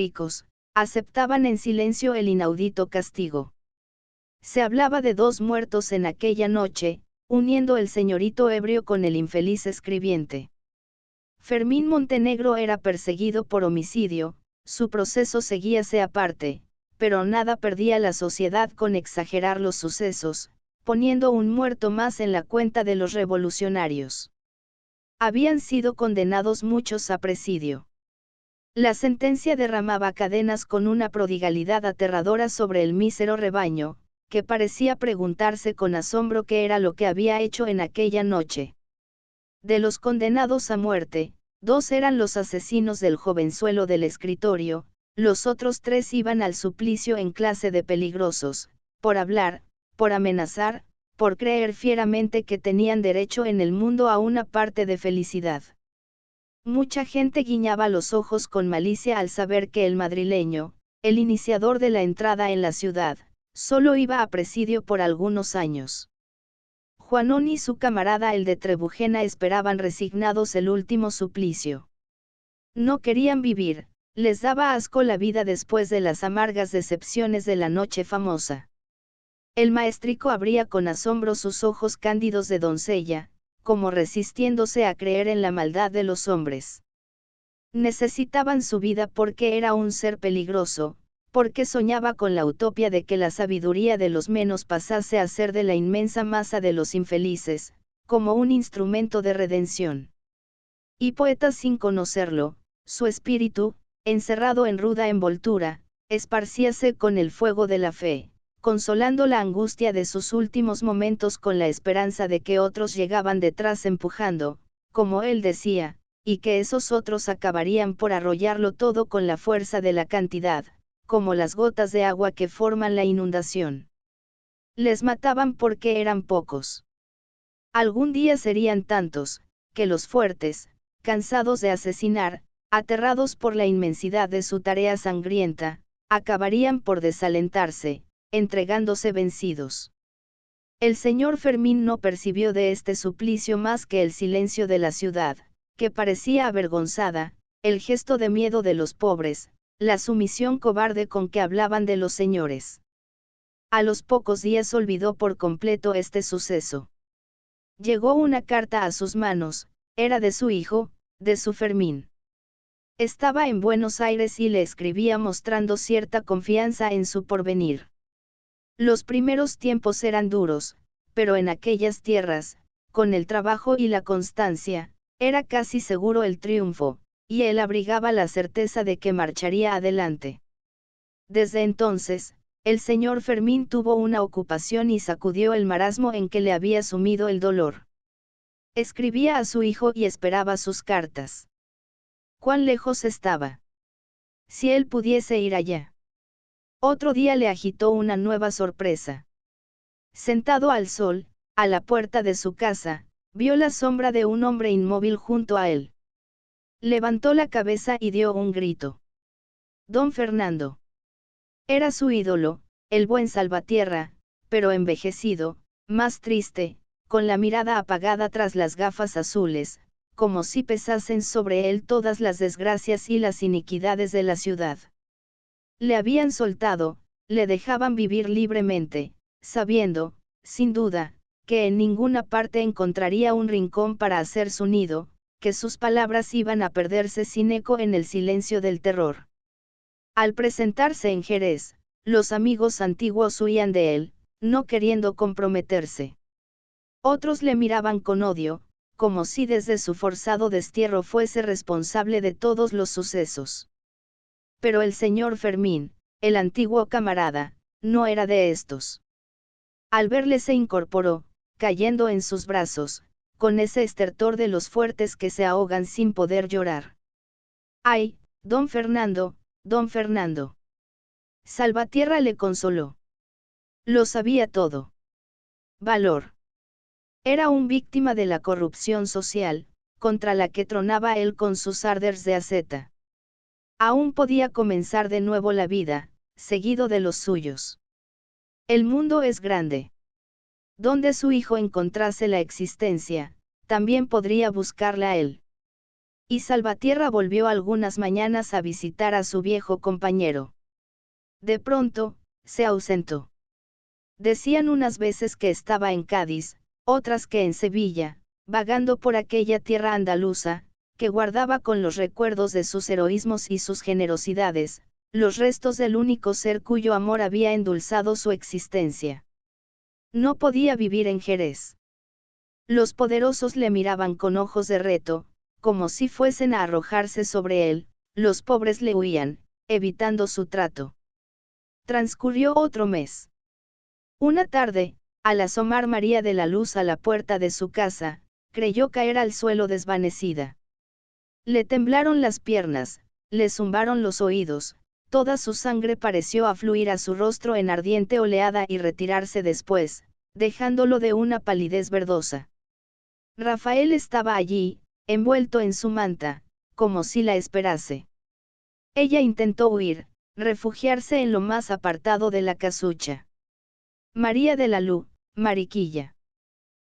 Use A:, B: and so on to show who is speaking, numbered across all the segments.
A: ricos, aceptaban en silencio el inaudito castigo. Se hablaba de 2 muertos en aquella noche, uniendo el señorito ebrio con el infeliz escribiente. Fermín Montenegro era perseguido por homicidio, su proceso seguíase aparte, pero nada perdía la sociedad con exagerar los sucesos, poniendo un muerto más en la cuenta de los revolucionarios. Habían sido condenados muchos a presidio. La sentencia derramaba cadenas con una prodigalidad aterradora sobre el mísero rebaño, que parecía preguntarse con asombro qué era lo que había hecho en aquella noche. De los condenados a muerte, 2 eran los asesinos del jovenzuelo del escritorio, los otros 3 iban al suplicio en clase de peligrosos, por hablar, por amenazar, por creer fieramente que tenían derecho en el mundo a una parte de felicidad. Mucha gente guiñaba los ojos con malicia al saber que el madrileño, el iniciador de la entrada en la ciudad, solo iba a presidio por algunos años. Juanón y su camarada el de Trebujena esperaban resignados el último suplicio. No querían vivir, les daba asco la vida después de las amargas decepciones de la noche famosa. El maestrico abría con asombro sus ojos cándidos de doncella, como resistiéndose a creer en la maldad de los hombres. Necesitaban su vida porque era un ser peligroso, porque soñaba con la utopía de que la sabiduría de los menos pasase a ser de la inmensa masa de los infelices, como un instrumento de redención. Y poeta sin conocerlo, su espíritu, encerrado en ruda envoltura, esparcíase con el fuego de la fe, consolando la angustia de sus últimos momentos con la esperanza de que otros llegaban detrás empujando, como él decía, y que esos otros acabarían por arrollarlo todo con la fuerza de la cantidad, como las gotas de agua que forman la inundación. Les mataban porque eran pocos. Algún día serían tantos, que los fuertes, cansados de asesinar, aterrados por la inmensidad de su tarea sangrienta, acabarían por desalentarse, entregándose vencidos. El señor Fermín no percibió de este suplicio más que el silencio de la ciudad, que parecía avergonzada, el gesto de miedo de los pobres, la sumisión cobarde con que hablaban de los señores. A los pocos días olvidó por completo este suceso. Llegó una carta a sus manos, era de su hijo, de su Fermín. Estaba en Buenos Aires y le escribía mostrando cierta confianza en su porvenir. Los primeros tiempos eran duros, pero en aquellas tierras, con el trabajo y la constancia, era casi seguro el triunfo, y él abrigaba la certeza de que marcharía adelante. Desde entonces, el señor Fermín tuvo una ocupación y sacudió el marasmo en que le había sumido el dolor. Escribía a su hijo y esperaba sus cartas. ¿Cuán lejos estaba? Si él pudiese ir allá. Otro día le agitó una nueva sorpresa. Sentado al sol, a la puerta de su casa, vio la sombra de un hombre inmóvil junto a él. Levantó la cabeza y dio un grito. Don Fernando. Era su ídolo, el buen Salvatierra, pero envejecido, más triste, con la mirada apagada tras las gafas azules, como si pesasen sobre él todas las desgracias y las iniquidades de la ciudad. Le habían soltado, le dejaban vivir libremente, sabiendo, sin duda, que en ninguna parte encontraría un rincón para hacer su nido, que sus palabras iban a perderse sin eco en el silencio del terror. Al presentarse en Jerez, los amigos antiguos huían de él, no queriendo comprometerse. Otros le miraban con odio, como si desde su forzado destierro fuese responsable de todos los sucesos. Pero el señor Fermín, el antiguo camarada, no era de estos. Al verle se incorporó, cayendo en sus brazos, con ese estertor de los fuertes que se ahogan sin poder llorar. ¡Ay, don Fernando, don Fernando! Salvatierra le consoló. Lo sabía todo. Valor. Era un víctima de la corrupción social, contra la que tronaba él con sus arders de asceta. Aún podía comenzar de nuevo la vida, seguido de los suyos. El mundo es grande. Donde su hijo encontrase la existencia, también podría buscarla él. y Salvatierra volvió algunas mañanas a visitar a su viejo compañero. De pronto, se ausentó. Decían unas veces que estaba en Cádiz, otras que en Sevilla, vagando por aquella tierra andaluza, que guardaba con los recuerdos de sus heroísmos y sus generosidades, los restos del único ser cuyo amor había endulzado su existencia. No podía vivir en Jerez. Los poderosos le miraban con ojos de reto, como si fuesen a arrojarse sobre él, los pobres le huían, evitando su trato. Transcurrió otro mes. Una tarde, al asomar María de la Luz a la puerta de su casa, creyó caer al suelo desvanecida. Le temblaron las piernas, le zumbaron los oídos, toda su sangre pareció afluir a su rostro en ardiente oleada y retirarse después, dejándolo de una palidez verdosa. Rafael estaba allí, envuelto en su manta, como si la esperase. Ella intentó huir, refugiarse en lo más apartado de la casucha. María de la Luz, Mariquilla.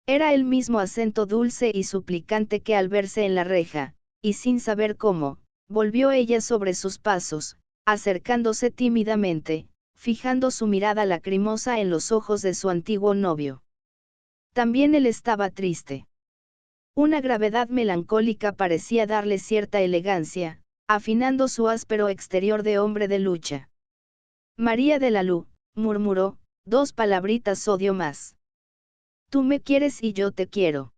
A: Era el mismo acento dulce y suplicante que al verse en la reja, y sin saber cómo, volvió ella sobre sus pasos, acercándose tímidamente, fijando su mirada lacrimosa en los ojos de su antiguo novio. También él estaba triste. Una gravedad melancólica parecía darle cierta elegancia, afinando su áspero exterior de hombre de lucha. María de la Luz, murmuró, 2 palabritas odio más. Tú me quieres y yo te quiero.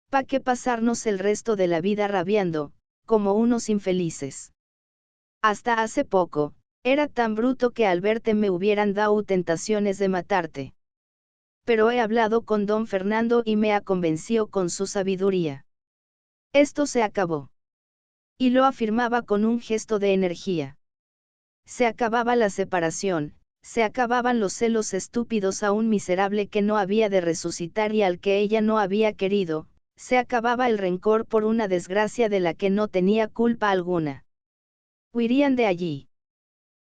A: ¿Pa' qué pasarnos el resto de la vida rabiando, como unos infelices? Hasta hace poco, era tan bruto que al verte me hubieran dado tentaciones de matarte. Pero he hablado con don Fernando y me ha convencido con su sabiduría. Esto se acabó. Y lo afirmaba con un gesto de energía. Se acababa la separación, se acababan los celos estúpidos a un miserable que no había de resucitar y al que ella no había querido, se acababa el rencor por una desgracia de la que no tenía culpa alguna. Huirían de allí.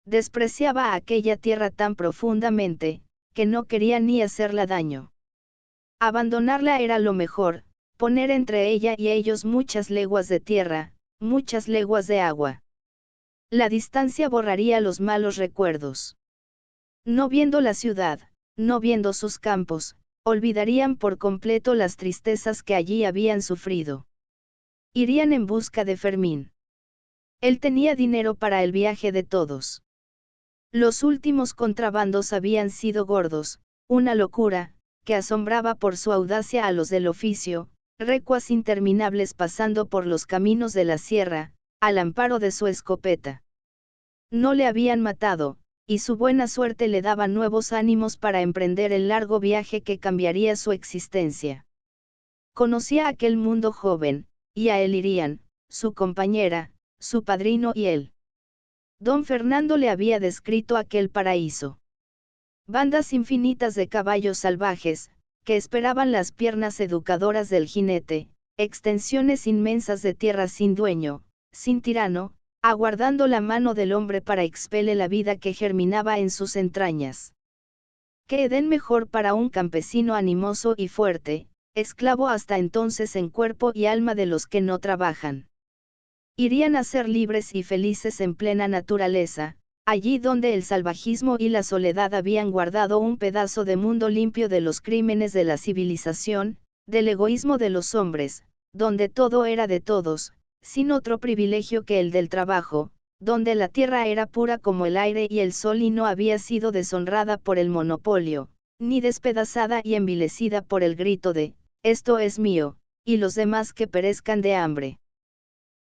A: Despreciaba a aquella tierra tan profundamente, que no quería ni hacerla daño. Abandonarla era lo mejor, poner entre ella y ellos muchas leguas de tierra, muchas leguas de agua. La distancia borraría los malos recuerdos. No viendo la ciudad, no viendo sus campos, olvidarían por completo las tristezas que allí habían sufrido. Irían en busca de Fermín. Él tenía dinero para el viaje de todos. Los últimos contrabandos habían sido gordos, una locura, que asombraba por su audacia a los del oficio, recuas interminables pasando por los caminos de la sierra, al amparo de su escopeta. No le habían matado, y su buena suerte le daba nuevos ánimos para emprender el largo viaje que cambiaría su existencia. Conocía aquel mundo joven, y a él irían, su compañera, su padrino y él. Don Fernando le había descrito aquel paraíso. Bandas infinitas de caballos salvajes, que esperaban las piernas educadoras del jinete, extensiones inmensas de tierra sin dueño, sin tirano, aguardando la mano del hombre para expele la vida que germinaba en sus entrañas. ¿Qué Edén mejor para un campesino animoso y fuerte, esclavo hasta entonces en cuerpo y alma de los que no trabajan? Irían a ser libres y felices en plena naturaleza, allí donde el salvajismo y la soledad habían guardado un pedazo de mundo limpio de los crímenes de la civilización, del egoísmo de los hombres, donde todo era de todos, sin otro privilegio que el del trabajo, donde la tierra era pura como el aire y el sol y no había sido deshonrada por el monopolio, ni despedazada y envilecida por el grito de, esto es mío, y los demás que perezcan de hambre.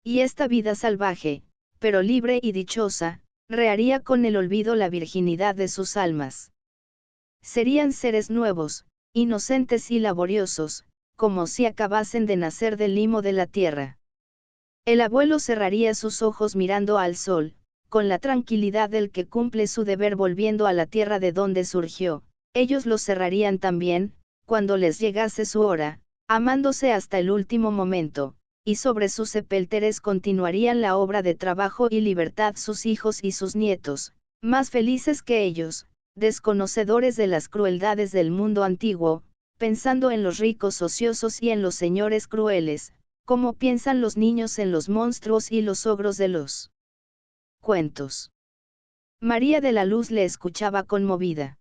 A: Y esta vida salvaje, pero libre y dichosa, reharía con el olvido la virginidad de sus almas. Serían seres nuevos, inocentes y laboriosos, como si acabasen de nacer del limo de la tierra. El abuelo cerraría sus ojos mirando al sol, con la tranquilidad del que cumple su deber volviendo a la tierra de donde surgió. Ellos lo cerrarían también, cuando les llegase su hora, amándose hasta el último momento, y sobre sus sepelteres continuarían la obra de trabajo y libertad sus hijos y sus nietos, más felices que ellos, desconocedores de las crueldades del mundo antiguo, pensando en los ricos ociosos y en los señores crueles, ¿Cómo piensan los niños en los monstruos y los ogros de los cuentos? María de la Luz le escuchaba conmovida.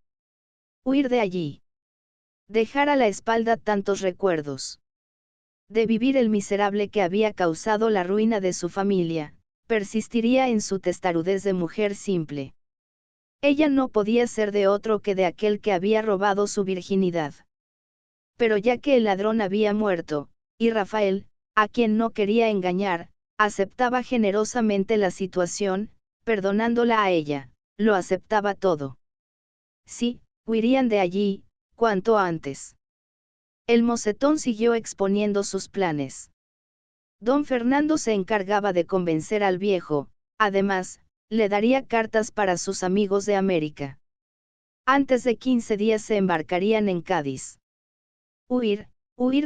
A: Huir de allí. Dejar a la espalda tantos recuerdos. De vivir el miserable que había causado la ruina de su familia, persistiría en su testarudez de mujer simple. Ella no podía ser de otro que de aquel que había robado su virginidad. Pero ya que el ladrón había muerto, y Rafael, a quien no quería engañar, aceptaba generosamente la situación, perdonándola a ella, lo aceptaba todo. Sí, huirían de allí, cuanto antes. El mocetón siguió exponiendo sus planes. Don Fernando se encargaba de convencer al viejo, además, le daría cartas para sus amigos de América. Antes de 15 días se embarcarían en Cádiz. Huir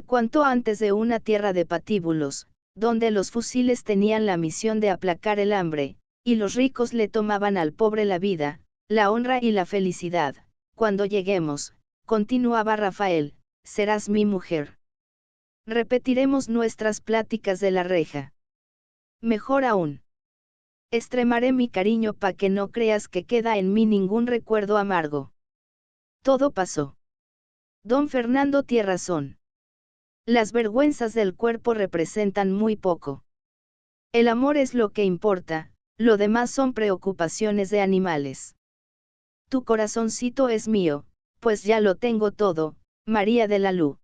A: cuanto antes de una tierra de patíbulos, donde los fusiles tenían la misión de aplacar el hambre, y los ricos le tomaban al pobre la vida, la honra y la felicidad. Cuando lleguemos, continuaba Rafael, serás mi mujer. Repetiremos nuestras pláticas de la reja. Mejor aún. Extremaré mi cariño pa' que no creas que queda en mí ningún recuerdo amargo. Todo pasó. Don Fernando tiene razón. Las vergüenzas del cuerpo representan muy poco. El amor es lo que importa, lo demás son preocupaciones de animales. Tu corazoncito es mío, pues ya lo tengo todo, María de la Luz.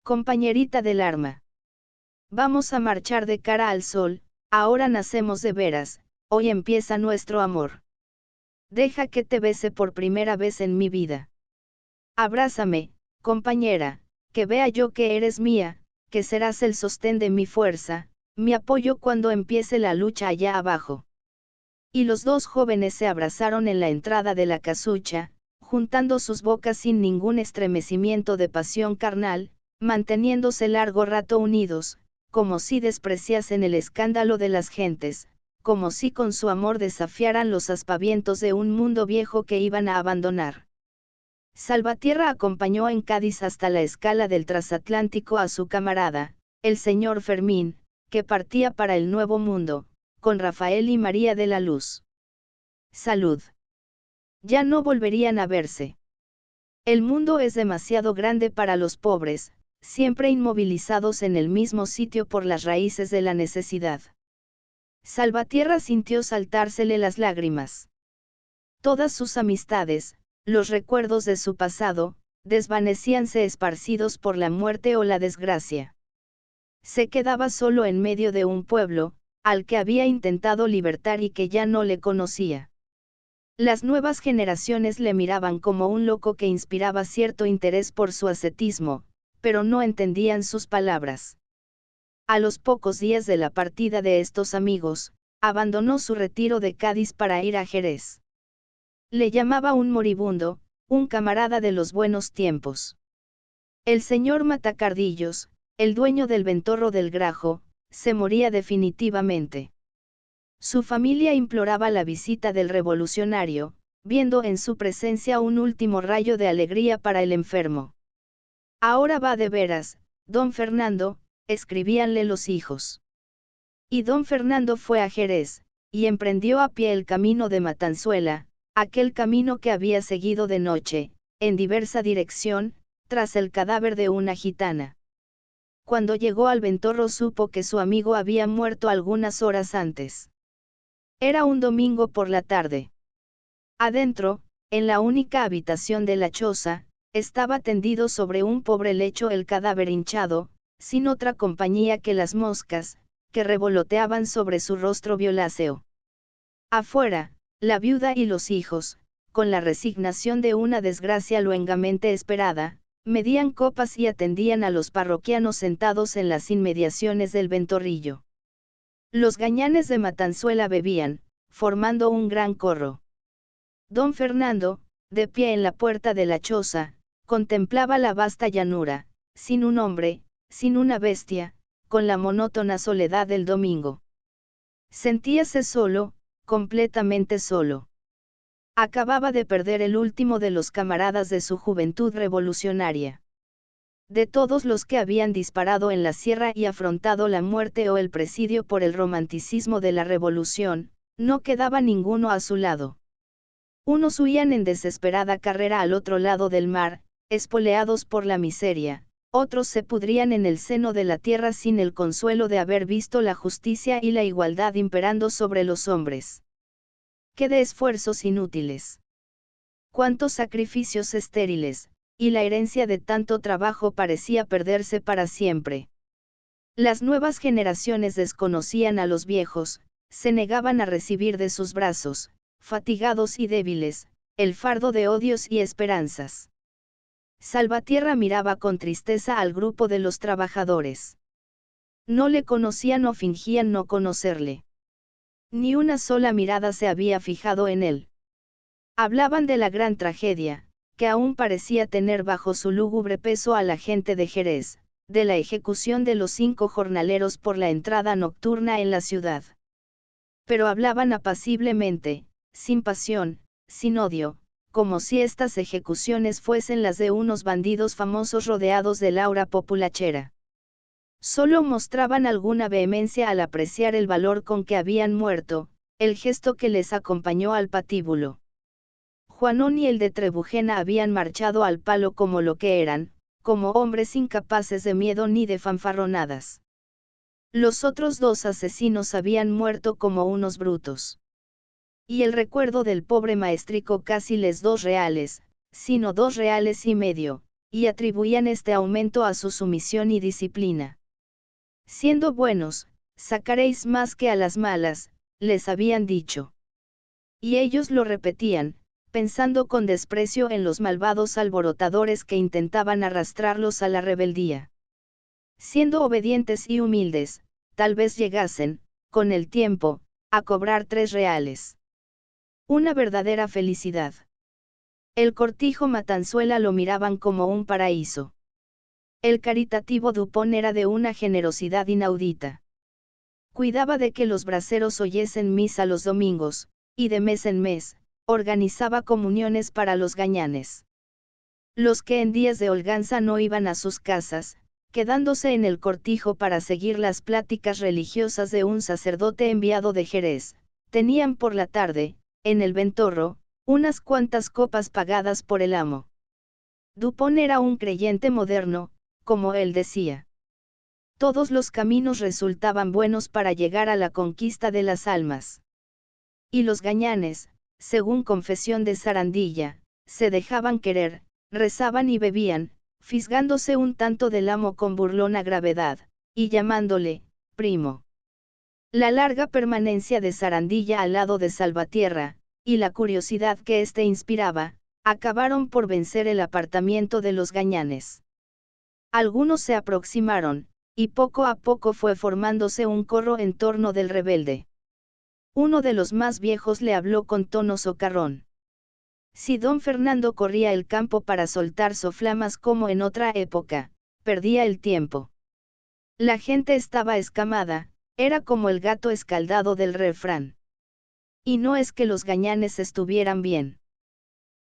A: Compañerita del arma. Vamos a marchar de cara al sol, ahora nacemos de veras, hoy empieza nuestro amor. Deja que te bese por primera vez en mi vida. Abrázame, compañera, que vea yo que eres mía, que serás el sostén de mi fuerza, mi apoyo cuando empiece la lucha allá abajo. Y los dos jóvenes se abrazaron en la entrada de la casucha, juntando sus bocas sin ningún estremecimiento de pasión carnal, manteniéndose largo rato unidos, como si despreciasen el escándalo de las gentes, como si con su amor desafiaran los aspavientos de un mundo viejo que iban a abandonar. Salvatierra acompañó en Cádiz hasta la escala del transatlántico a su camarada, el señor Fermín, que partía para el Nuevo Mundo, con Rafael y María de la Luz. Salud. Ya no volverían a verse. El mundo es demasiado grande para los pobres, siempre inmovilizados en el mismo sitio por las raíces de la necesidad. Salvatierra sintió saltársele las lágrimas. Todas sus amistades, los recuerdos de su pasado, desvanecíanse esparcidos por la muerte o la desgracia. Se quedaba solo en medio de un pueblo, al que había intentado libertar y que ya no le conocía. Las nuevas generaciones le miraban como un loco que inspiraba cierto interés por su ascetismo, pero no entendían sus palabras. A los pocos días de la partida de estos amigos, abandonó su retiro de Cádiz para ir a Jerez. Le llamaba un moribundo, un camarada de los buenos tiempos. El señor Matacardillos, el dueño del Ventorro del Grajo, se moría definitivamente. Su familia imploraba la visita del revolucionario, viendo en su presencia un último rayo de alegría para el enfermo. Ahora va de veras, don Fernando, escribíanle los hijos. Y don Fernando fue a Jerez, y emprendió a pie el camino de Matanzuela, aquel camino que había seguido de noche, en diversa dirección, tras el cadáver de una gitana. Cuando llegó al Ventorro supo que su amigo había muerto algunas horas antes. Era un domingo por la tarde. Adentro, en la única habitación de la choza, estaba tendido sobre un pobre lecho el cadáver hinchado, sin otra compañía que las moscas, que revoloteaban sobre su rostro violáceo. Afuera, la viuda y los hijos, con la resignación de una desgracia luengamente esperada, medían copas y atendían a los parroquianos sentados en las inmediaciones del ventorrillo. Los gañanes de Matanzuela bebían, formando un gran corro. Don Fernando, de pie en la puerta de la choza, contemplaba la vasta llanura, sin un hombre, sin una bestia, con la monótona soledad del domingo. Sentíase solo, completamente solo. Acababa de perder el último de los camaradas de su juventud revolucionaria. de todos los que habían disparado en la sierra y afrontado la muerte o el presidio por el romanticismo de la revolución, no quedaba ninguno a su lado. Unos huían en desesperada carrera al otro lado del mar, espoleados por la miseria, otros se pudrían en el seno de la tierra sin el consuelo de haber visto la justicia y la igualdad imperando sobre los hombres. ¡Qué de esfuerzos inútiles! ¡Cuántos sacrificios estériles! Y la herencia de tanto trabajo parecía perderse para siempre. Las nuevas generaciones desconocían a los viejos, se negaban a recibir de sus brazos, fatigados y débiles, el fardo de odios y esperanzas. Salvatierra miraba con tristeza al grupo de los trabajadores. No le conocían o fingían no conocerle. Ni una sola mirada se había fijado en él. Hablaban de la gran tragedia, que aún parecía tener bajo su lúgubre peso a la gente de Jerez, de la ejecución de los 5 jornaleros por la entrada nocturna en la ciudad. Pero hablaban apaciblemente, sin pasión, sin odio, como si estas ejecuciones fuesen las de unos bandidos famosos rodeados de laura populachera. Solo mostraban alguna vehemencia al apreciar el valor con que habían muerto, el gesto que les acompañó al patíbulo. Juanón y el de Trebujena habían marchado al palo como lo que eran, como hombres incapaces de miedo ni de fanfarronadas. Los otros 2 asesinos habían muerto como unos brutos. Y el recuerdo del pobre maestrico casi les 2 reales, sino 2 reales y medio, y atribuían este aumento a su sumisión y disciplina. Siendo buenos, sacaréis más que a las malas, les habían dicho. Y ellos lo repetían, pensando con desprecio en los malvados alborotadores que intentaban arrastrarlos a la rebeldía. Siendo obedientes y humildes, tal vez llegasen, con el tiempo, a cobrar 3 reales. Una verdadera felicidad. El cortijo Matanzuela lo miraban como un paraíso. El caritativo Dupont era de una generosidad inaudita. Cuidaba de que los braceros oyesen misa los domingos, y de mes en mes, organizaba comuniones para los gañanes. Los que en días de holganza no iban a sus casas, quedándose en el cortijo para seguir las pláticas religiosas de un sacerdote enviado de Jerez, tenían por la tarde, en el ventorro, unas cuantas copas pagadas por el amo. Dupont era un creyente moderno, como él decía. Todos los caminos resultaban buenos para llegar a la conquista de las almas. Y los gañanes, según confesión de Sarandilla, se dejaban querer, rezaban y bebían, fisgándose un tanto del amo con burlona gravedad, y llamándole, primo. La larga permanencia de Sarandilla al lado de Salvatierra, y la curiosidad que éste inspiraba, acabaron por vencer el apartamiento de los gañanes. Algunos se aproximaron, y poco a poco fue formándose un corro en torno del rebelde. Uno de los más viejos le habló con tono socarrón. Si don Fernando corría el campo para soltar soflamas como en otra época, perdía el tiempo. La gente estaba escamada, era como el gato escaldado del refrán. Y no es que los gañanes estuvieran bien.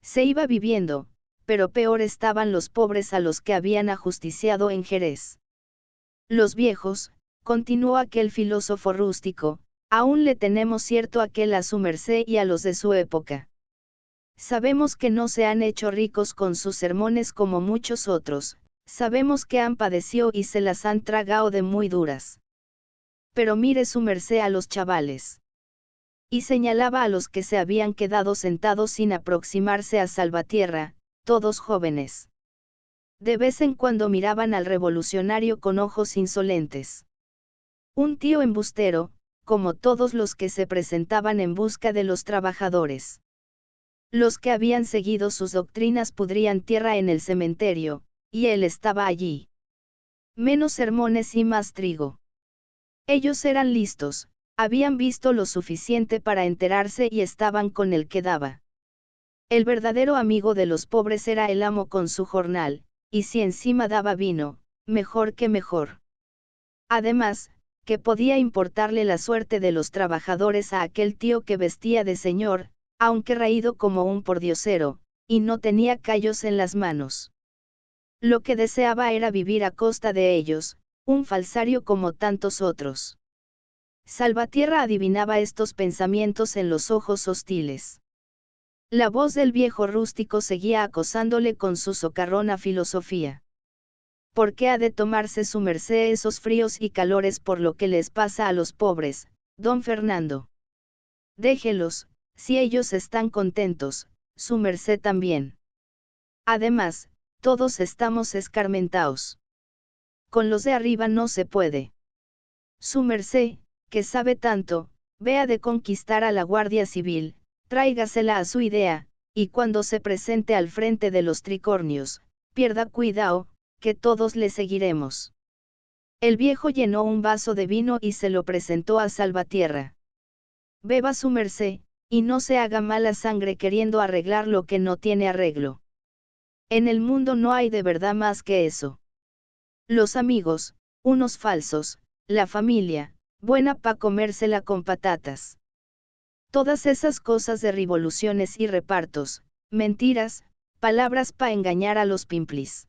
A: Se iba viviendo, pero peor estaban los pobres a los que habían ajusticiado en Jerez. Los viejos, continuó aquel filósofo rústico, aún le tenemos cierto aquel a su merced y a los de su época. Sabemos que no se han hecho ricos con sus sermones como muchos otros, sabemos que han padecido y se las han tragado de muy duras. Pero mire su merced a los chavales. Y señalaba a los que se habían quedado sentados sin aproximarse a Salvatierra, todos jóvenes. De vez en cuando miraban al revolucionario con ojos insolentes. Un tío embustero, como todos los que se presentaban en busca de los trabajadores. Los que habían seguido sus doctrinas pudrían tierra en el cementerio, y él estaba allí. Menos sermones y más trigo. Ellos eran listos, habían visto lo suficiente para enterarse y estaban con el que daba. El verdadero amigo de los pobres era el amo con su jornal, y si encima daba vino, mejor que mejor. Además, que podía importarle la suerte de los trabajadores a aquel tío que vestía de señor, aunque raído como un pordiosero, y no tenía callos en las manos. Lo que deseaba era vivir a costa de ellos, un falsario como tantos otros. Salvatierra adivinaba estos pensamientos en los ojos hostiles. La voz del viejo rústico seguía acosándole con su socarrona filosofía. ¿Por qué ha de tomarse su merced esos fríos y calores por lo que les pasa a los pobres, don Fernando? Déjelos, si ellos están contentos, su merced también. Además, todos estamos escarmentaos. Con los de arriba no se puede. Su merced, que sabe tanto, vea de conquistar a la Guardia Civil, tráigasela a su idea, y cuando se presente al frente de los tricornios, pierda cuidado, que todos le seguiremos. El viejo llenó un vaso de vino y se lo presentó a Salvatierra. Beba su merced, y no se haga mala sangre queriendo arreglar lo que no tiene arreglo. En el mundo no hay de verdad más que eso. Los amigos, unos falsos, la familia, buena pa' comérsela con patatas. Todas esas cosas de revoluciones y repartos, mentiras, palabras pa' engañar a los pimplis.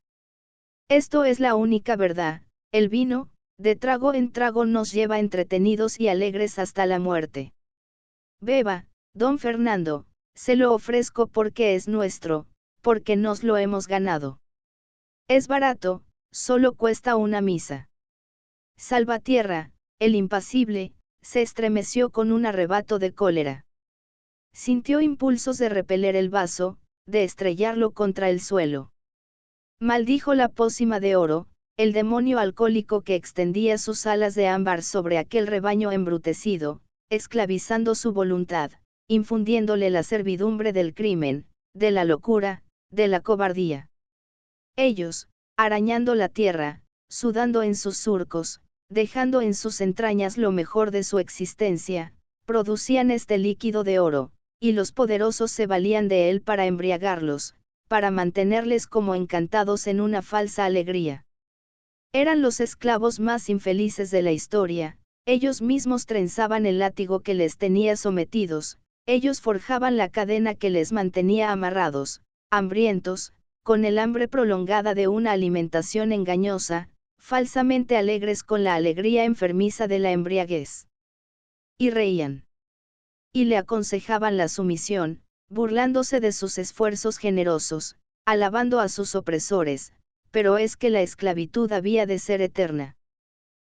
A: Esto es la única verdad, el vino, de trago en trago nos lleva entretenidos y alegres hasta la muerte. Beba, don Fernando, se lo ofrezco porque es nuestro, porque nos lo hemos ganado. Es barato, solo cuesta una misa. Salvatierra, el impasible, se estremeció con un arrebato de cólera. Sintió impulsos de repeler el vaso, de estrellarlo contra el suelo. Maldijo la pócima de oro, el demonio alcohólico que extendía sus alas de ámbar sobre aquel rebaño embrutecido, esclavizando su voluntad, infundiéndole la servidumbre del crimen, de la locura, de la cobardía. Ellos, arañando la tierra, sudando en sus surcos, dejando en sus entrañas lo mejor de su existencia, producían este líquido de oro, y los poderosos se valían de él para embriagarlos, para mantenerles como encantados en una falsa alegría. Eran los esclavos más infelices de la historia, ellos mismos trenzaban el látigo que les tenía sometidos, ellos forjaban la cadena que les mantenía amarrados, hambrientos, con el hambre prolongada de una alimentación engañosa, falsamente alegres con la alegría enfermiza de la embriaguez. Y reían. Y le aconsejaban la sumisión, burlándose de sus esfuerzos generosos, alabando a sus opresores, pero es que la esclavitud había de ser eterna.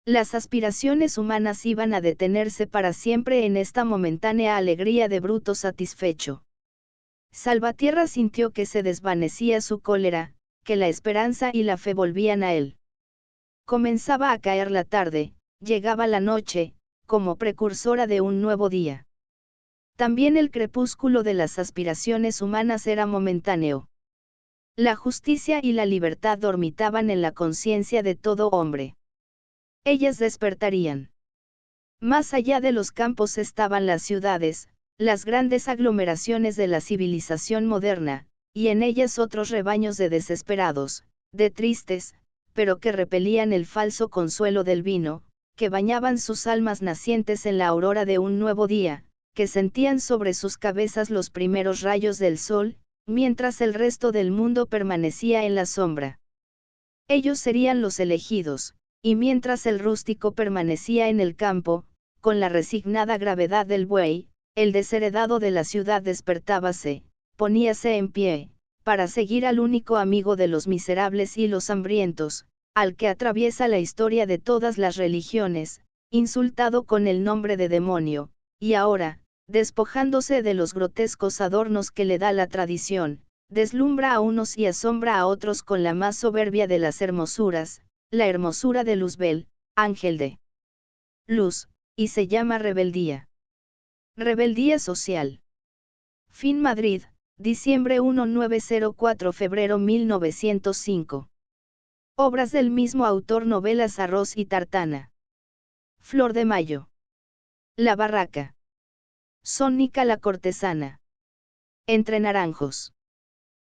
A: Las aspiraciones humanas iban a detenerse para siempre en esta momentánea alegría de bruto satisfecho. Salvatierra sintió que se desvanecía su cólera, que la esperanza y la fe volvían a él. Comenzaba a caer la tarde, llegaba la noche, como precursora de un nuevo día. También el crepúsculo de las aspiraciones humanas era momentáneo. La justicia y la libertad dormitaban en la conciencia de todo hombre. Ellas despertarían. Más allá de los campos estaban las ciudades, las grandes aglomeraciones de la civilización moderna, y en ellas otros rebaños de desesperados, de tristes, pero que repelían el falso consuelo del vino, que bañaban sus almas nacientes en la aurora de un nuevo día, que sentían sobre sus cabezas los primeros rayos del sol, mientras el resto del mundo permanecía en la sombra. Ellos serían los elegidos, y mientras el rústico permanecía en el campo, con la resignada gravedad del buey, el desheredado de la ciudad despertábase, poníase en pie, para seguir al único amigo de los miserables y los hambrientos, al que atraviesa la historia de todas las religiones, insultado con el nombre de demonio, y ahora, despojándose de los grotescos adornos que le da la tradición, deslumbra a unos y asombra a otros con la más soberbia de las hermosuras, la hermosura de Luzbel, ángel de luz, y se llama rebeldía. Rebeldía social. Fin Madrid, diciembre 1904 febrero 1905. Obras del mismo autor novelas Arroz y Tartana. Flor de Mayo. La Barraca. Sónica la Cortesana. Entre Naranjos.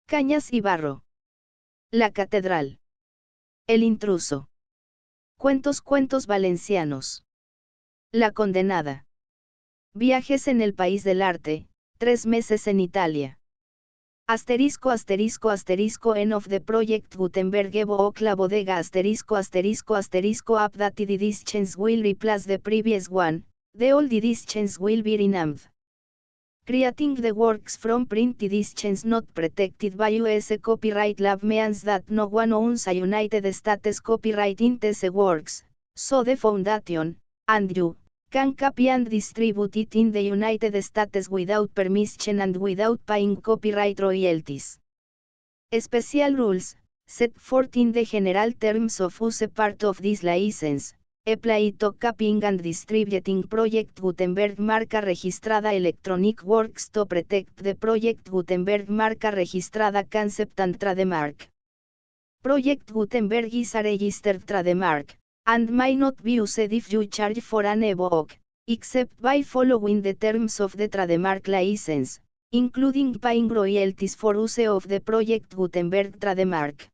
A: Cañas y Barro. La Catedral. El Intruso. Cuentos valencianos. La Condenada. Viajes en el País del Arte, 3 meses en Italia. Asterisco asterisco asterisco end of the project Gutenberg Evo Oak la bodega asterisco asterisco asterisco updated editions will replace the previous one, the old editions will be renamed. Creating the works from print editions not protected by US copyright law means that no one owns a United States copyright in these works, so the foundation, and you, can copy and distribute it in the United States without permission and without paying copyright royalties. Special rules, set forth in the general terms of use part of this license, apply to copying and distributing Project Gutenberg marca registrada electronic works to protect the Project Gutenberg marca registrada concept and trademark. Project Gutenberg is a registered trademark, and may not be used if you charge for an evoke, except by following the terms of the trademark license, including paying royalties for use of the Project Gutenberg trademark.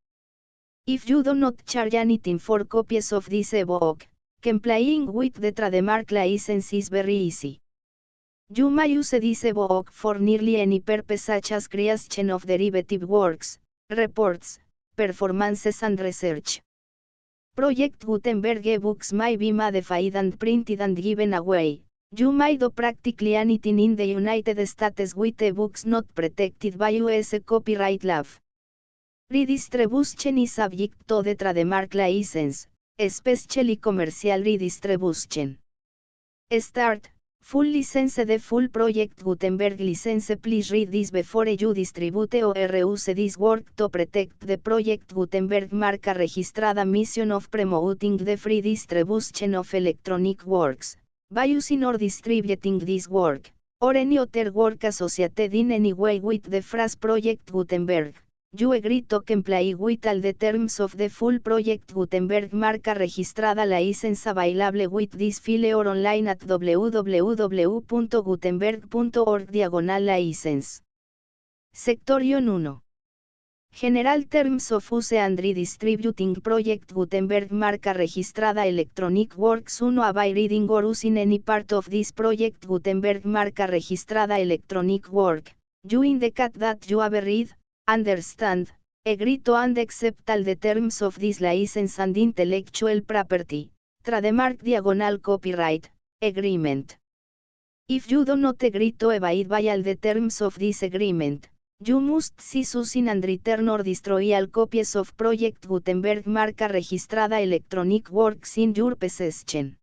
A: If you do not charge anything for copies of this evoke, complying with the trademark license is very easy. You may use this evoke for nearly any purpose such as creation of derivative works, reports, performances and research. Project Gutenberg ebooks may be modified and printed and given away. You may do practically anything in the United States with ebooks not protected by US copyright law. Redistribution is subject to the trademark license, especially commercial redistribution. Start, full license. The full Project Gutenberg license. Please read this before you distribute or use this work to protect the Project Gutenberg marca registrada mission of promoting the free distribution of electronic works, by using or distributing this work, or any other work associated in any way with the phrase Project Gutenberg. You agree to comply with all the terms of the full Project Gutenberg marca registrada license available with this file or online at www.gutenberg.org/license. Section 1. General Terms of Use and Redistributing Project Gutenberg marca registrada electronic works 1. By reading or using any part of this Project Gutenberg marca registrada electronic work, you indicate that you have read, understand, agree to and accept all the terms of this license and intellectual property, trademark copyright, agreement. If you do not agree to abide by all the terms of this agreement, you must cease using and return or destroy all copies of Project Gutenberg marca registrada electronic works in your possession.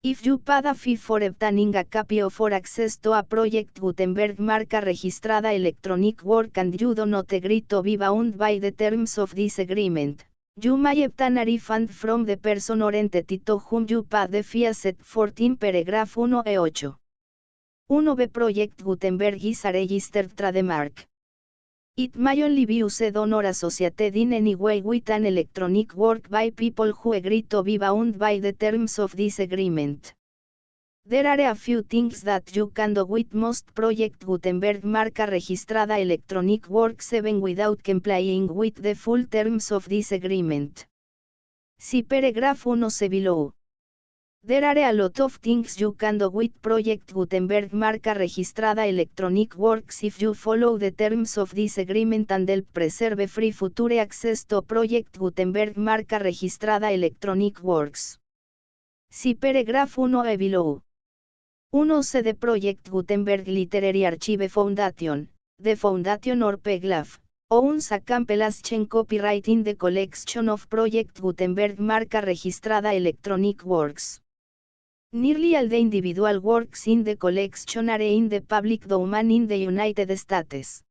A: If you paid a fee for obtaining a copy of or access to a Project Gutenberg marca registrada electronic work and you do not agree to be bound by the terms of this agreement, you may obtain a refund from the person or entity to whom you paid the fee as set forth in paragraph 1e8. 1b Project Gutenberg is a registered trademark. It may only be used on or associated in any way with an electronic work by people who agree to be bound by the terms of this agreement. There are a few things that you can do with most Project Gutenberg marca registrada electronic works even without complying with the full terms of this agreement. See paragraph 1c below. There are a lot of things you can do with Project Gutenberg marca registrada electronic works if you follow the terms of this agreement and help preserve free future access to Project Gutenberg marca registrada electronic works. See paragraph 1e below. 1c The Project Gutenberg Literary Archive Foundation, the Foundation or PGLAF, owns a compilation copyright in the collection of Project Gutenberg marca registrada electronic works. Nearly all the individual works in the collection are in the public domain in the United States.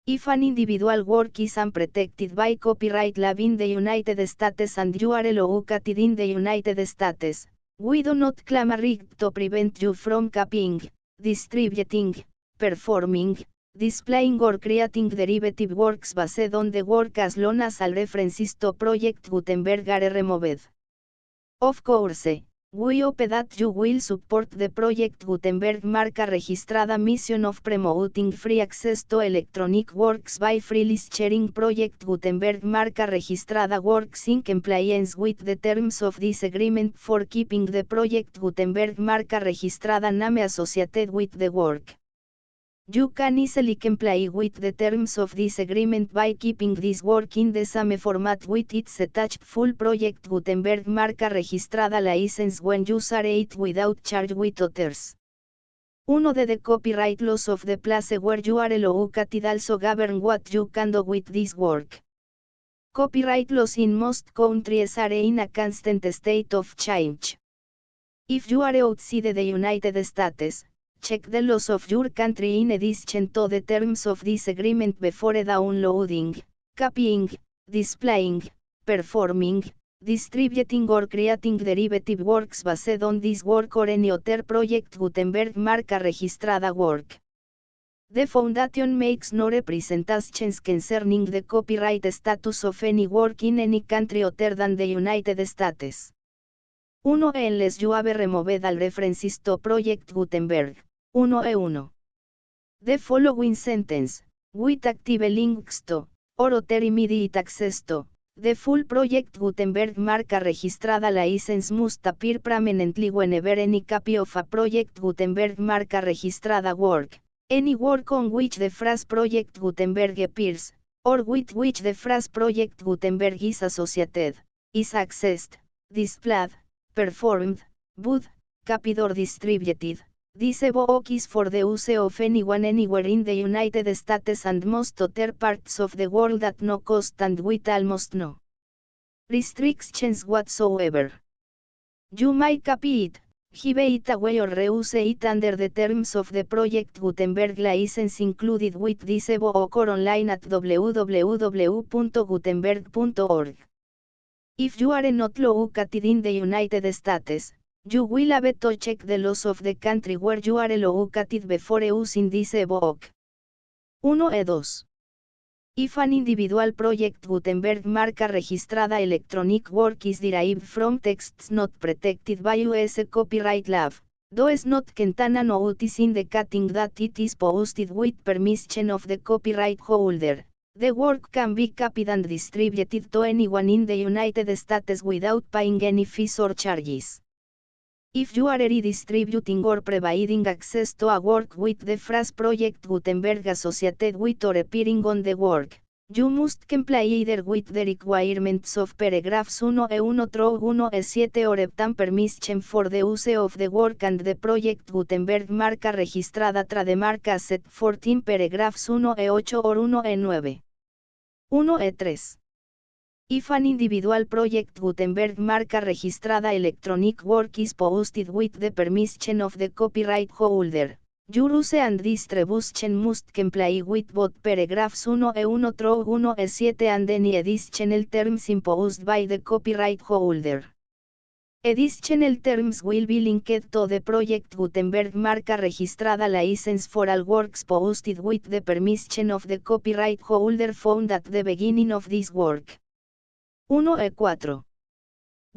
A: If an individual work is unprotected by copyright law in the United States and you are located in the United States, we do not claim a right to prevent you from copying, distributing, performing, displaying or creating derivative works based on the work as long as all references to Project Gutenberg are removed. Of course, we hope that you will support the Project Gutenberg marca registrada mission of promoting free access to electronic works by freely sharing Project Gutenberg marca registrada works in compliance with the terms of this agreement for keeping the Project Gutenberg marca registrada name associated with the work. You can easily comply with the terms of this agreement by keeping this work in the same format with its attached full project Gutenberg marca registrada license when you share it without charge with others. 1 The copyright laws of the place where you are located also govern what you can do with this work. Copyright laws in most countries are in a constant state of change. If you are outside the United States, check the laws of your country in addition to the terms of this agreement before downloading, copying, displaying, performing, distributing or creating derivative works based on this work or any other project Gutenberg marca registrada work. The Foundation makes no representations concerning the copyright status of any work in any country other than the United States. 1 Unless you have removed all references to Project Gutenberg. 1E1. The following sentence, with active links to, or other immediate access to, the full Project Gutenberg marca registrada license must appear prominently whenever any copy of a Project Gutenberg marca registrada work, any work on which the phrase Project Gutenberg appears, or with which the phrase Project Gutenberg is associated, is accessed, displayed, performed, bought, copied or distributed. This work is for the use of anyone anywhere in the United States and most other parts of the world at no cost and with almost no restrictions whatsoever. You may copy it, give it away or reuse it under the terms of the Project Gutenberg license included with this work or online at www.gutenberg.org. If you are not located in the United States, you will have to check the laws of the country where you are located before using this work. 1E2. If an individual Project Gutenberg marca registrada electronic work is derived from texts not protected by US copyright law, does not contain a notice indicating that it is posted with permission of the copyright holder, the work can be copied and distributed to anyone in the United States without paying any fees or charges. If you are redistributing or providing access to a work with the phrase Project Gutenberg associated with or appearing on the work, you must comply either with the requirements of paragraphs 1E1 through 1E7 or obtain permission for the use of the work and the Project Gutenberg marca registrada trademark as set forth in paragraphs 1E8 or 1E9. 1E3. If an individual Project Gutenberg marca registrada electronic work is posted with the permission of the copyright holder, your use and distribution must comply with both paragraphs 1E1 through 1E7 and any additional terms imposed by the copyright holder. Additional terms will be linked to the Project Gutenberg marca registrada license for all works posted with the permission of the copyright holder found at the beginning of this work. 1E4.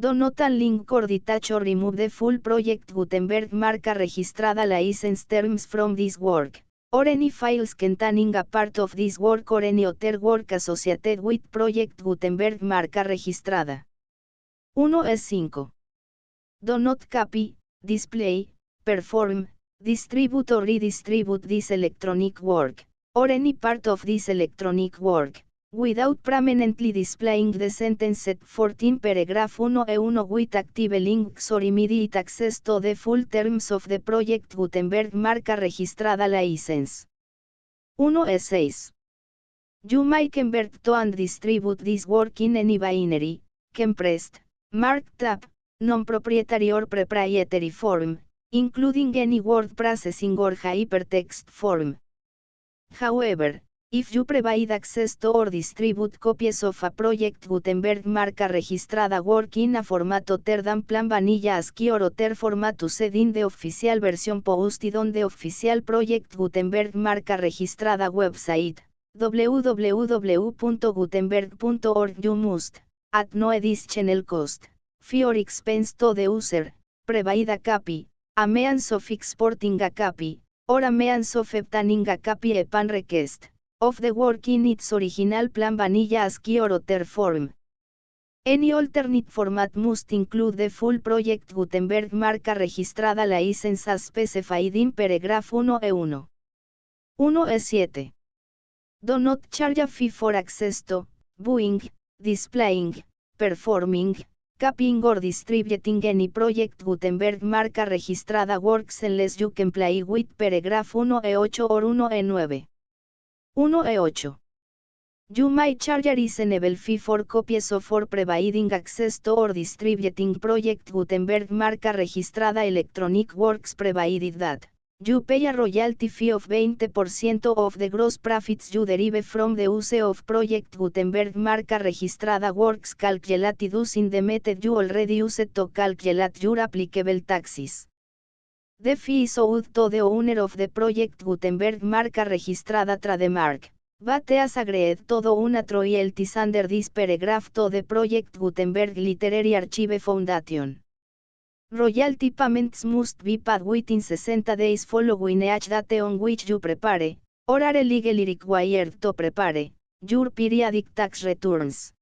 A: Do not unlink or detach or remove the full Project Gutenberg marca registrada license terms from this work, or any files containing a part of this work or any other work associated with Project Gutenberg marca registrada. 1E5. Do not copy, display, perform, distribute or redistribute this electronic work, or any part of this electronic work, without prominently displaying the sentence set forth in paragraph 1E1 with active links or immediate access to the full terms of the Project Gutenberg marca registrada license. 1E6. You may convert to and distribute this work in any binary, compressed, marked up, non-proprietary or proprietary form, including any word processing or hypertext form. However, if you provide access to or distribute copies of a Project Gutenberg marca registrada work in a format other than Plain Vanilla ASCII or other format used in the official version posted on the official Project Gutenberg marca registrada website, www.gutenberg.org, you must, at no additional cost, fee or expense to the user, provide a copy, a means of exporting a copy, or a means of obtaining a copy upon request, of the work in its original Plain Vanilla ASCII or other form. Any alternate format must include the full Project Gutenberg marca registrada license as specified in paragraph 1E1. 1E7. Do not charge a fee for access to, viewing, displaying, performing, copying or distributing any Project Gutenberg marca registrada works unless you comply with paragraph 1E8 or 1E9. 1E8. You may charge a reasonable fee for copies of or providing access to or distributing Project Gutenberg marca registrada electronic works provided that you pay a royalty fee of 20% of the gross profits you derive from the use of Project Gutenberg marca registrada works calculated using the method you already used to calculate your applicable taxes. The fee is owed to the owner of the Project Gutenberg marca registrada trademark, but as agreed to do not royalties under this paragraph to the Project Gutenberg Literary Archive Foundation. Royalty payments must be paid within 60 days following each date on which you prepare, or are legally required to prepare, your periodic tax returns.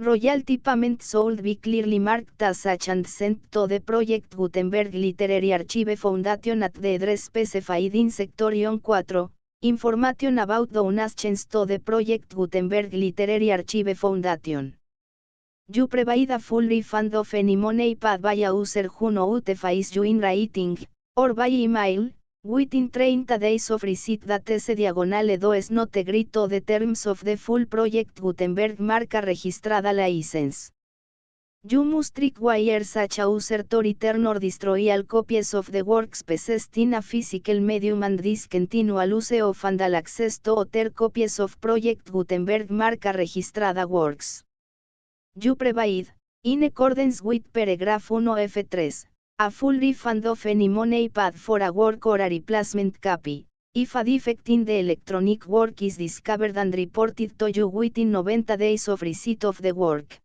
A: Royalty payments should be clearly marked as such and sent to the Project Gutenberg Literary Archive Foundation at the address specified in Section 4, Information about donations to the Project Gutenberg Literary Archive Foundation. You provide a full refund of any money paid by a user who notifies you in writing, or by email, within 30 days of receipt that S/Edo does not agree to the terms of the full Project Gutenberg marca registrada license. You must require such a user to return or destroy all copies of the works possessed in a physical medium and discontinue use of and all access to other copies of Project Gutenberg marca registrada works. You provide, in accordance with paragraph 1F3, a full refund of any money paid for a work or a replacement copy, if a defect in the electronic work is discovered and reported to you within 90 days of receipt of the work.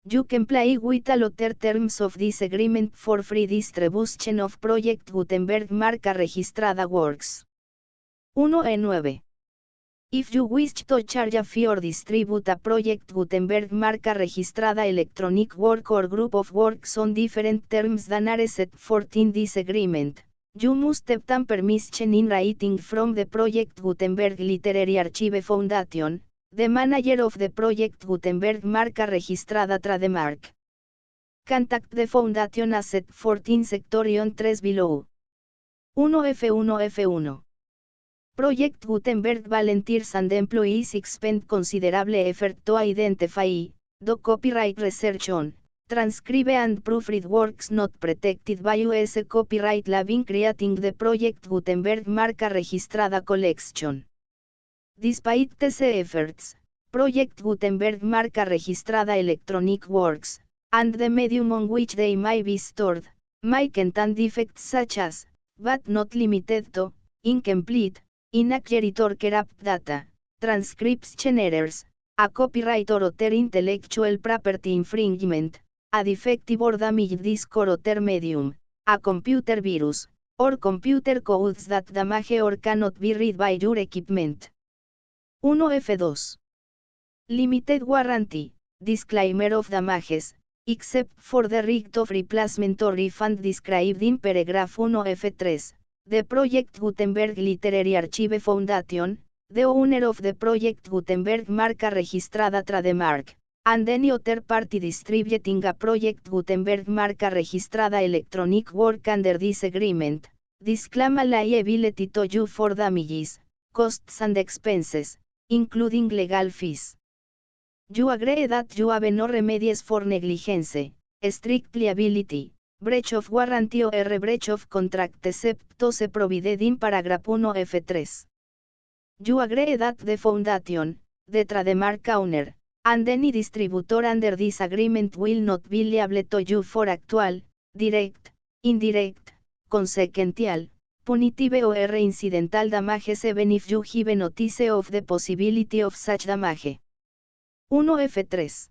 A: You comply with all other terms of this agreement for free distribution of Project Gutenberg marca registrada works. 1E9. If you wish to charge a fee or distribute a Project Gutenberg marca registrada electronic work or group of works on different terms than are set forth in this agreement, you must obtain permission in writing from the Project Gutenberg Literary Archive Foundation, the manager of the Project Gutenberg marca registrada trademark. Contact the Foundation as set forth in Section 3 below. 1F1F1. Project Gutenberg volunteers and employees expend considerable effort to identify, do copyright research on, transcribe and proofread works not protected by US copyright law in creating the Project Gutenberg marca registrada collection. Despite these efforts, Project Gutenberg marca registrada electronic works, and the medium on which they may be stored, may contain defects such as, but not limited to, incomplete, inaccurate or corrupt data, transcription errors, a copyright or other intellectual property infringement, a defective or damaged disk or other medium, a computer virus, or computer codes that damage or cannot be read by your equipment. 1F2. Limited warranty, disclaimer of damages, except for the right of replacement or refund described in paragraph 1F3. The Project Gutenberg Literary Archive Foundation, the owner of the Project Gutenberg marca registrada trademark, and any other party distributing a Project Gutenberg marca registrada electronic work under this agreement, disclaim a liability to you for damages, costs and expenses, including legal fees. You agree that you have no remedies for negligence, strict liability, breach of warranty or breach of contract except those provided in paragraph 1F3. You agree that the Foundation, the trademark owner, and any distributor under this agreement will not be liable to you for actual, direct, indirect, consequential, punitive or incidental damages even if you give notice of the possibility of such damage. 1F3.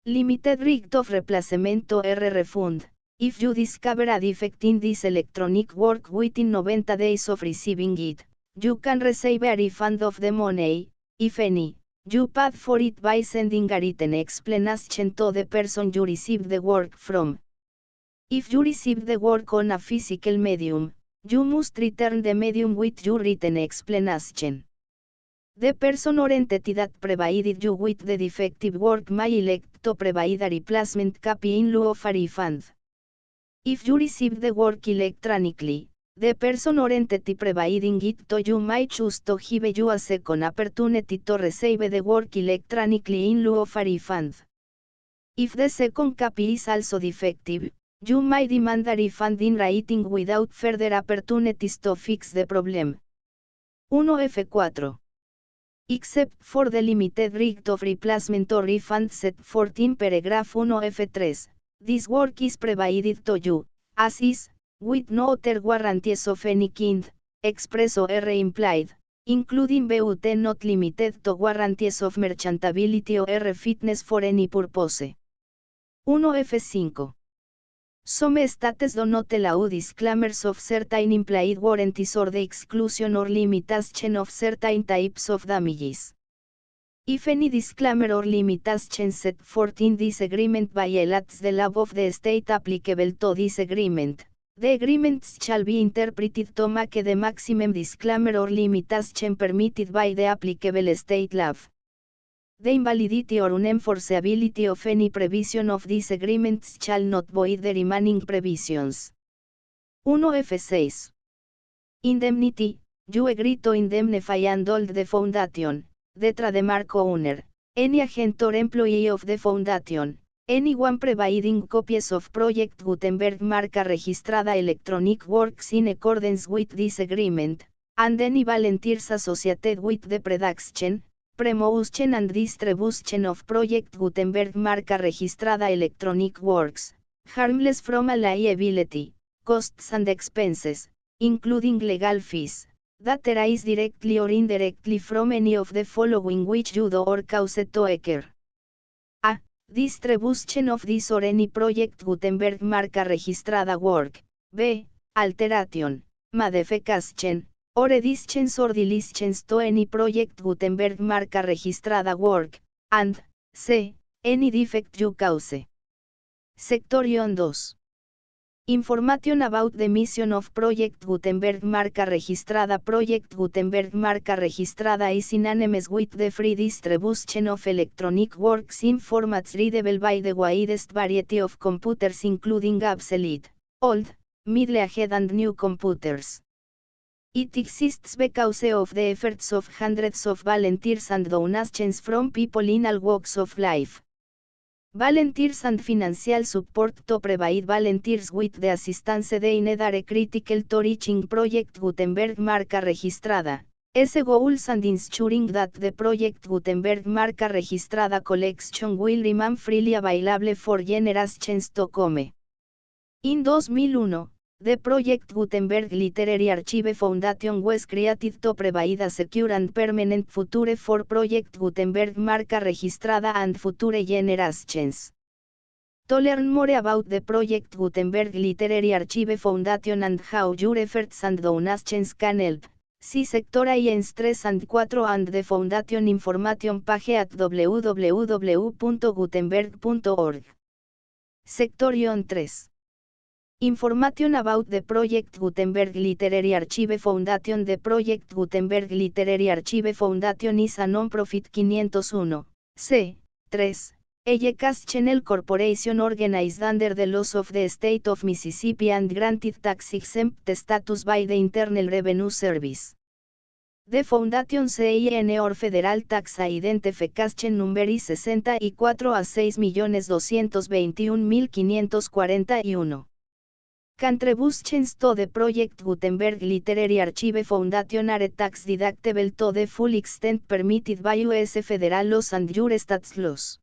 A: Limited right of replacement or refund. If you discover a defect in this electronic work within 90 days of receiving it, you can receive a refund of the money, if any, you paid for it by sending a written explanation to the person you received the work from. If you received the work on a physical medium, You must return the medium with your written explanation. The person or entity that provided you with the defective work may elect to provide a replacement copy in lieu of a refund. If you receive the work electronically, the person or entity providing it to you may choose to give you a second opportunity to receive the work electronically in lieu of a refund. If the second copy is also defective, you may demand a refund in writing without further opportunities to fix the problem. 1F4. Except for the limited right of replacement or refund set forth in paragraph 1F3, this work is provided to you, as is, with no other guarantees of any kind, express or implied, including but not limited to guarantees of merchantability or fitness for any purpose. 1F5. Some states do not allow disclaimers of certain implied warranties or the exclusion or limitation of certain types of damages. If any disclaimer or limitation set forth in this agreement violates the law of the state applicable to this agreement, the agreements shall be interpreted to make the maximum disclaimer or limitation permitted by the applicable state law. The invalidity or unenforceability of any provision of these agreements shall not void the remaining provisions. 1F6. Indemnity. You agree to indemnify and hold the foundation, the trademark owner, any agent or employee of the foundation, anyone providing copies of Project Gutenberg marca registrada electronic works in accordance with this agreement, and any volunteers associated with the production, promotion and distribution of Project Gutenberg marca registrada electronic works, harmless from a liability, costs and expenses, including legal fees, that arise directly or indirectly from any of the following which you do or cause to occur. A. Distribution of this or any Project Gutenberg marca registrada work. B. Alteration, modification, or additions or deletions to any Project Gutenberg marca registrada work, and C. Any defect you cause. Section 2. Information about the mission of Project Gutenberg marca registrada. Project Gutenberg marca registrada is synonymous with the free distribution of electronic works in formats readable by the widest variety of computers including obsolete, old, middle-aged and new computers. It exists because of the efforts of hundreds of volunteers and donations from people in all walks of life. Volunteers and financial support to provide volunteers with the assistance they need are critical to reaching Project Gutenberg marca registrada, its goals and ensuring that the Project Gutenberg marca registrada collection will remain freely available for generations to come. In 2001, the Project Gutenberg Literary Archive Foundation was created to provide a secure and permanent future for Project Gutenberg marca registrada and future generations. To learn more about the Project Gutenberg Literary Archive Foundation and how your efforts and donations can help, see Sector INS 3 and 4 and the Foundation information page at www.gutenberg.org. Section 3. Information about the Project Gutenberg Literary Archive Foundation. The Project Gutenberg Literary Archive Foundation is a non-profit 501, c. 3, educational corporation organized under the laws of the state of Mississippi and granted tax-exempt status by the Internal Revenue Service. The Foundation CIN or Federal Tax Identification Number is 64A6.221.541. Contributions to the Project Gutenberg Literary Archive Foundation are tax deductible to the full extent permitted by U.S. federal laws and your state's laws.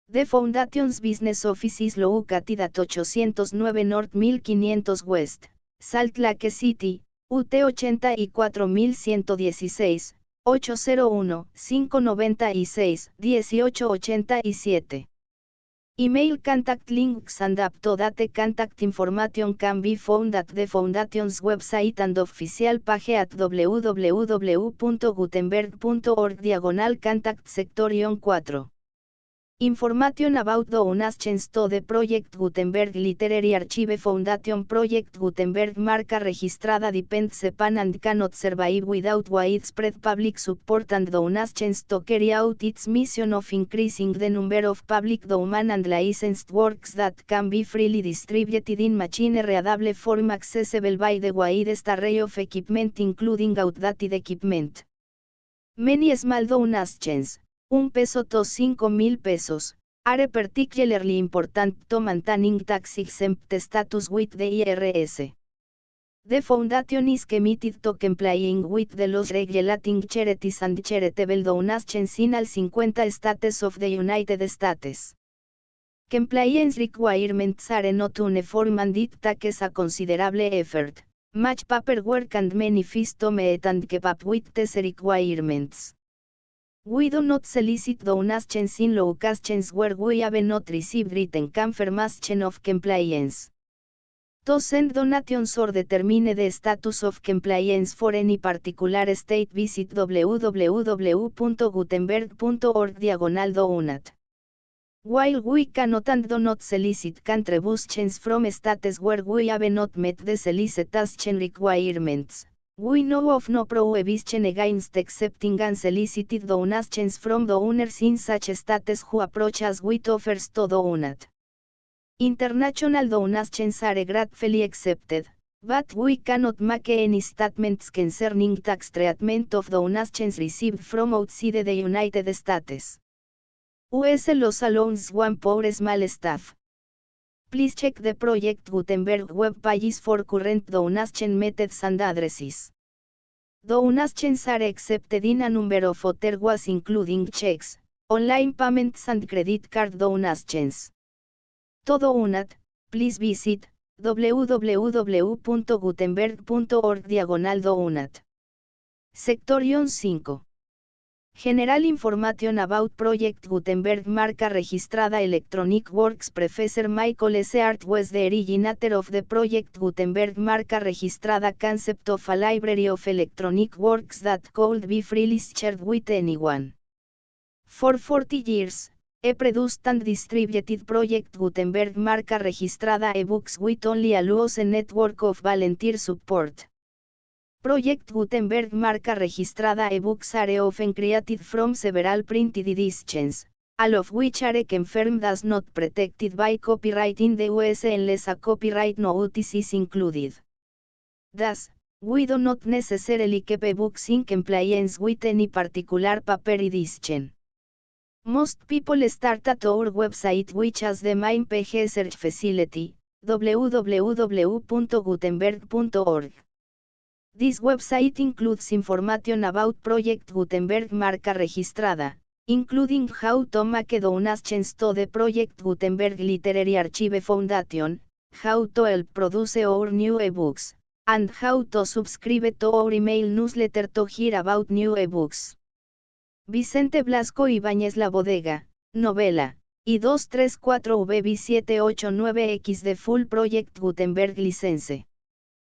A: The Foundation's business office is located at 809 North 1500 West, Salt Lake City, UT 84116, 801-596-1887. Email contact links and up-to-date contact information can be found at the Foundation's website and official page at www.gutenberg.org/contact section 4. Information about donations to the Project Gutenberg Literary Archive Foundation. Project Gutenberg marca registrada depends upon and cannot survive without widespread public support and donations to carry out its mission of increasing the number of public domain and licensed works that can be freely distributed in machine-readable form accessible by the widest array of equipment including outdated equipment. Many small donations, $1 to $5,000, are particularly important to maintaining tax-exempt status with the IRS. The foundation is committed to complying with the laws regulating charities and charitable donations in all 50 states of the United States. Compliance requirements are not uniform and it takes a considerable effort, much paperwork and many fees to meet and keep up with these requirements. We do not solicit donations in locations where we have not received written confirmation of compliance. To send donations or determine the status of compliance for any particular state, visit www.gutenberg.org/donate. While we cannot and do not solicit contributions from states where we have not met the solicitation requirements, we know of no prohibition against accepting unsolicited donations from donors in such states who approach us with offers to donate. International donations are gratefully accepted, but we cannot make any statements concerning tax treatment of donations received from outside the United States. US laws allows one for small staff. Please check the Project Gutenberg web pages for current donation methods and addresses. Donations are accepted in a number of other ways including checks, online payments and credit card donations. To donate, please visit www.gutenberg.org/donate. Section 5. General information about Project Gutenberg marca registrada Electronic Works. Professor Michael S. Hart was the originator of the Project Gutenberg marca registrada concept of a library of electronic works that could be freely shared with anyone. For 40 years, he produced and distributed Project Gutenberg marca registrada ebooks with only a loose network of volunteer support. Project Gutenberg marca registrada ebooks are often created from several printed editions, all of which are confirmed as not protected by copyright in the US unless a copyright notice is included. Thus, we do not necessarily keep ebooks in compliance with any particular paper edition. Most people start at our website, which has the main page search facility, www.gutenberg.org. This website includes information about Project Gutenberg marca registrada, including how to make donations to the Project Gutenberg Literary Archive Foundation, how to help produce our new ebooks, and how to subscribe to our email newsletter to hear about new ebooks. Vicente Blasco Ibáñez La Bodega, novela, I234VB789X de Full Project Gutenberg license.